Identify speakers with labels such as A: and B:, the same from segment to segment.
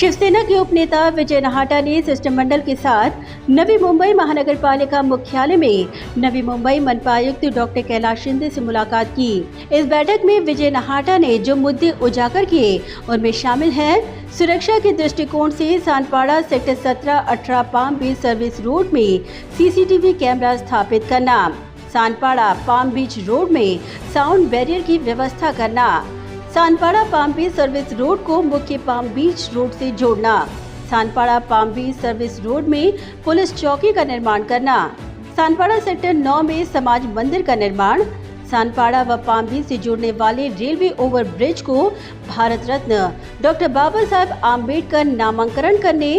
A: शिवसेना के उपनेता विजय नाहटा ने शिष्टमंडल के साथ नवी मुंबई महानगर पालिका मुख्यालय में नवी मुंबई मनपा आयुक्त डॉक्टर कैलाश शिंदे से मुलाकात की। इस बैठक में विजय नाहटा ने जो मुद्दे उजागर किए उनमें शामिल है सुरक्षा के दृष्टिकोण से Sanpada sector 17-18 palm beach service road में सीसीटीवी कैमरा स्थापित करना, सानपाड़ा पाम बीच रोड में साउंड बैरियर की व्यवस्था करना, Sanpada palm beach service road को मुख्य पाम बीच रोड से जोड़ना, Sanpada palm beach service road में पुलिस चौकी का निर्माण करना, सानपाड़ा सेक्टर 9 में समाज मंदिर का निर्माण, सानपाड़ा व पाम बीच से जोड़ने वाले रेलवे ओवर ब्रिज को भारत रत्न डॉक्टर बाबा साहेब आम्बेडकर नामांकन करने,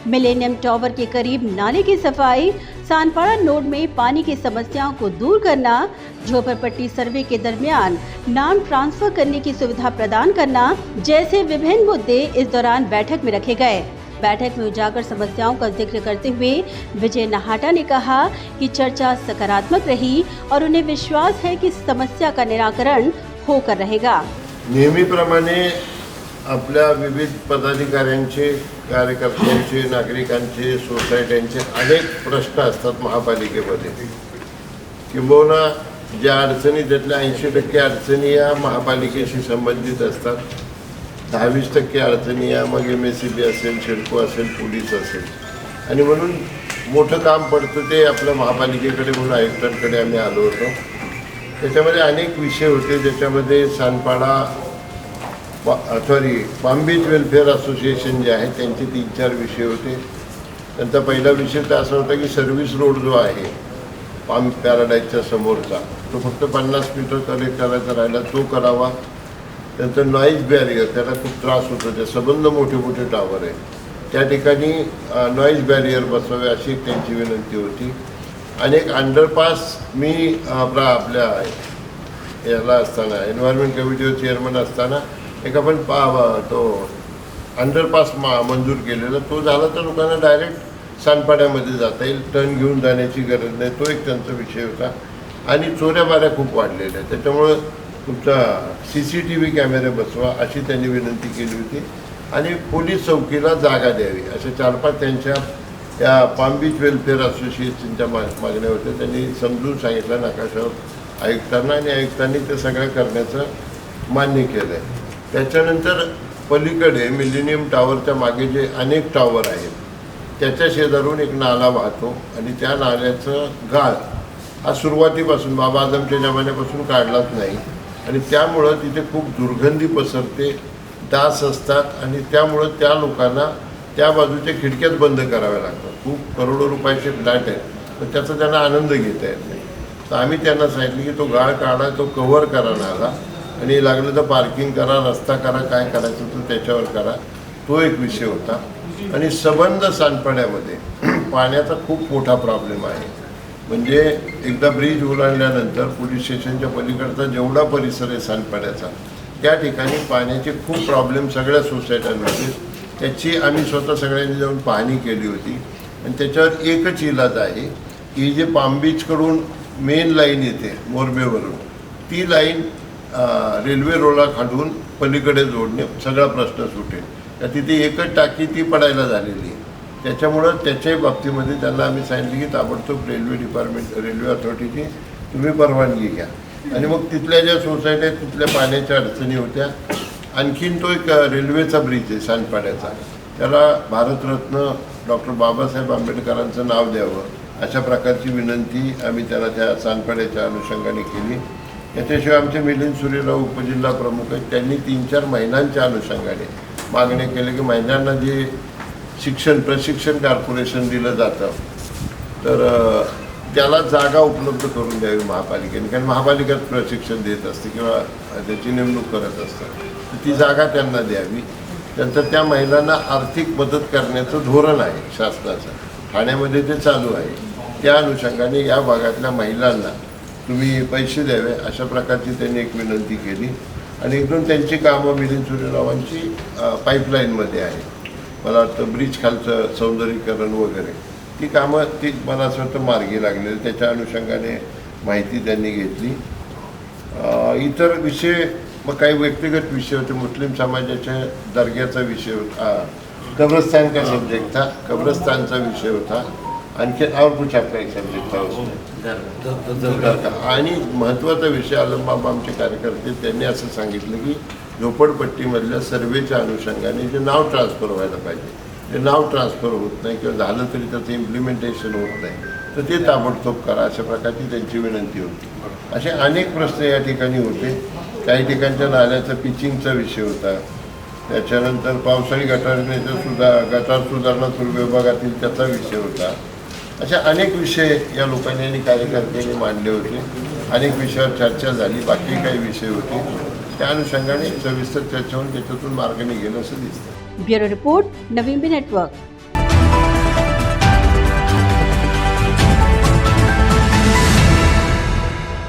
A: मिलेनियम टावर के करीब नाले की सफाई, सानपाड़ा नोड में पानी की समस्याओं को दूर करना, झोपड़पट्टी सर्वे के दरमियान नाम ट्रांसफर करने की सुविधा प्रदान करना जैसे विभिन्न मुद्दे इस दौरान बैठक में रखे गए। बैठक में उजागर समस्याओं का जिक्र करते हुए विजय नाहटा ने कहा कि चर्चा सकारात्मक रही और उन्हें विश्वास है कि समस्या का निराकरण होकर रहेगा।
B: नेहमीप्रमाणे आपल्या विविध पदाधिकाऱ्यांचे, कार्यकर्त्यांचे, नागरिकांचे, सोसायट्यांचे अनेक प्रश्न असतात महापालिकेमध्ये। किंबहुना ज्या अडचणी त्यातल्या 80% अडचणी या महापालिकेशी संबंधित असतात, 10-20% अडचणी या मग MSCB असेल, सिडको असेल, पोलीस असेल, आणि म्हणून मोठं काम पडतं ते आपल्या महापालिकेकडे म्हणून आयुक्तांकडे आम्ही आलो होतो। त्याच्यामध्ये अनेक विषय होते, ज्याच्यामध्ये Sanpada palm beach welfare association जे आहे त्यांचे 3-4 विषय होते। त्यांचा पहिला विषय तर असा होता की सर्व्हिस रोड जो आहे पाम पॅराडाईजच्या समोरचा तो फक्त 50 मीटर कलेक्ट करायचा राहिला, तो करावा। त्यांचा नॉईज बॅरियर, त्याला खूप त्रास होतो, त्या संबंध मोठे मोठे टावर आहे त्या ठिकाणी नॉईज बॅरियर बसवावे अशी त्यांची विनंती होती। अनेक अंडरपास मी आपल्या याला असताना एन्व्हायरमेंट कमिटीवर चेअरमन असताना एक आपण तो अंडरपास मंजूर केलेला, तो झाला तर लोकांना डायरेक्ट सानपाड्यामध्ये जाता येईल, टर्न घेऊन जाण्याची गरज नाही, तो एक त्यांचा विषय होता। आणि चोऱ्यामाऱ्या खूप वाढलेल्या आहेत, त्याच्यामुळं तुमचा CCTV कॅमेरे बसवा अशी त्यांनी विनंती केली होती। आणि पोलीस चौकीला जागा द्यावी अशा 4-5 त्यांच्या या पाम बीच वेलफेअर असोसिएशनच्या मागण्या होत्या। त्यांनी समजून सांगितलं नकाशावर आयुक्तांना, आणि आयुक्तांनी ते सगळं करण्याचं मान्य केलं आहे। त्याच्यानंतर पलीकडे मिलेनियम टावरच्या मागे जे अनेक टावर आहेत त्याच्या शेजारून एक नाला वाहतो, आणि त्या नाल्याचं गाळ हा सुरुवातीपासून बाबा आझमच्या जमान्यापासून काढलाच नाही, आणि त्यामुळं तिथे खूप दुर्गंधी पसरते, डास असतात, आणि त्यामुळं त्या लोकांना त्या बाजूच्या खिडक्याच बंद कराव्या लागतात। खूप करोडो रुपयाचे फ्लॅट आहेत, पण त्याचा त्यांना आनंद घेता येत नाही। तर आम्ही त्यांना सांगितलं की तो गाळ काढा, तो कव्हर करा नाला, आणि लागलं तर पार्किंग करा, रस्ता करा, काय करायचं तर त्याच्यावर करा, तो एक विषय होता। आणि संबंध सानपाड्यामध्ये पाण्याचा खूप मोठा प्रॉब्लेम आहे। म्हणजे एकदा ब्रिज ओलांडल्यानंतर पोलीस स्टेशनच्या पलीकडचा जेवढा परिसर आहे सानपाड्याचा त्या ठिकाणी पाण्याचे खूप प्रॉब्लेम सगळ्या सोसायट्यांमध्ये, त्याची आम्ही स्वतः सगळ्यांनी जाऊन पाहणी केली होती। आणि त्याच्यावर एकच इलाज आहे की जे पाम बीचकडून मेन लाईन येते मोरबेवरून, ती लाईन रेल्वे रोडला खांडून पलीकडे जोडणे, सगळा प्रश्न सुटेल। तर तिथे एकच टाकी ती पडायला झालेली आहे, त्याच्यामुळं त्याच्याही बाबतीमध्ये त्यांना आम्ही सांगितलं की ताबडतोब रेल्वे अथॉरिटीची तुम्ही परवानगी घ्या। आणि मग तिथल्या ज्या सोसायट्या तिथल्या पाण्याच्या अडचणी होत्या, आणखीन तो एक रेल्वेचा ब्रिज आहे सानपाड्याचा, त्याला भारतरत्न डॉक्टर बाबासाहेब आंबेडकरांचं नाव द्यावं अशा प्रकारची विनंती आम्ही त्यांना त्या सानपाड्याच्या अनुषंगाने केली। याच्याशिवाय आमचे मिलिंद सुरेराव उपजिल्हा प्रमुख आहेत, त्यांनी 3-4 महिन्यांच्या अनुषंगाने मागण्या केल्या की महिलांना जे प्रशिक्षण कॉर्पोरेशन दिलं जातं तर त्याला जागा उपलब्ध करून द्यावी महापालिकेने, कारण महापालिकाच प्रशिक्षण देत असते किंवा त्याची नेमणूक करत असतं, तर ती जागा त्यांना द्यावी। नंतर त्या महिलांना आर्थिक मदत करण्याचं धोरण आहे शासनाचं, ठाण्यामध्ये ते चालू आहे, त्या अनुषंगाने या भागातल्या महिलांना तुम्ही पैसे द्यावे अशा प्रकारची त्यांनी एक विनंती केली। आणि एकदून त्यांची कामं मिलिंद सुरेरावांची पाईपलाईनमध्ये आहे, मला वाटतं ब्रिज खालचं सौंदर्यीकरण वगैरे, ती कामं ती मला असं वाटतं मार्गी लागलेली, त्याच्या अनुषंगाने माहिती त्यांनी घेतली। इतर विषय मग काही व्यक्तिगत विषय होते, मुस्लिम समाजाच्या दर्ग्याचा विषय होता, कब्रस्तान का सब्जेक्ट था, कब्रस्तानचा विषय होता. आणखी और कुछ आपका एक सब्जेक्ट था उसमें. आणि महत्त्वाचा विषय आलमबाबा आमचे कार्यकर्ते त्यांनी असं सांगितलं की झोपडपट्टीमधल्या सर्वेच्या अनुषंगाने जे नाव ट्रान्सफर व्हायला पाहिजे ते नाव ट्रान्सफर होत नाही किंवा झालं तरी त्याचं इम्प्लिमेंटेशन होत नाही, तर ते ताबडतोब करा अशा प्रकारची त्यांची विनंती होती. असे अनेक प्रश्न या ठिकाणी होते. काही ठिकाणच्या नाल्याचा पिचिंगचा विषय होता. त्याच्यानंतर पावसाळी गटार सुधारणा विभागातील त्याचा विषय होता. अशा अनेक विषय या लोकांनी आणि कार्यकर्त्यांनी मांडले होते. अनेक विषयावर चर्चा झाली. बाकी काही विषय होते त्या अनुषंगाने सविस्तर चर्चा होऊन त्याच्यातून मार्ग निघेल असं दिसतं.
A: Bureau report, Navi Mumbai network.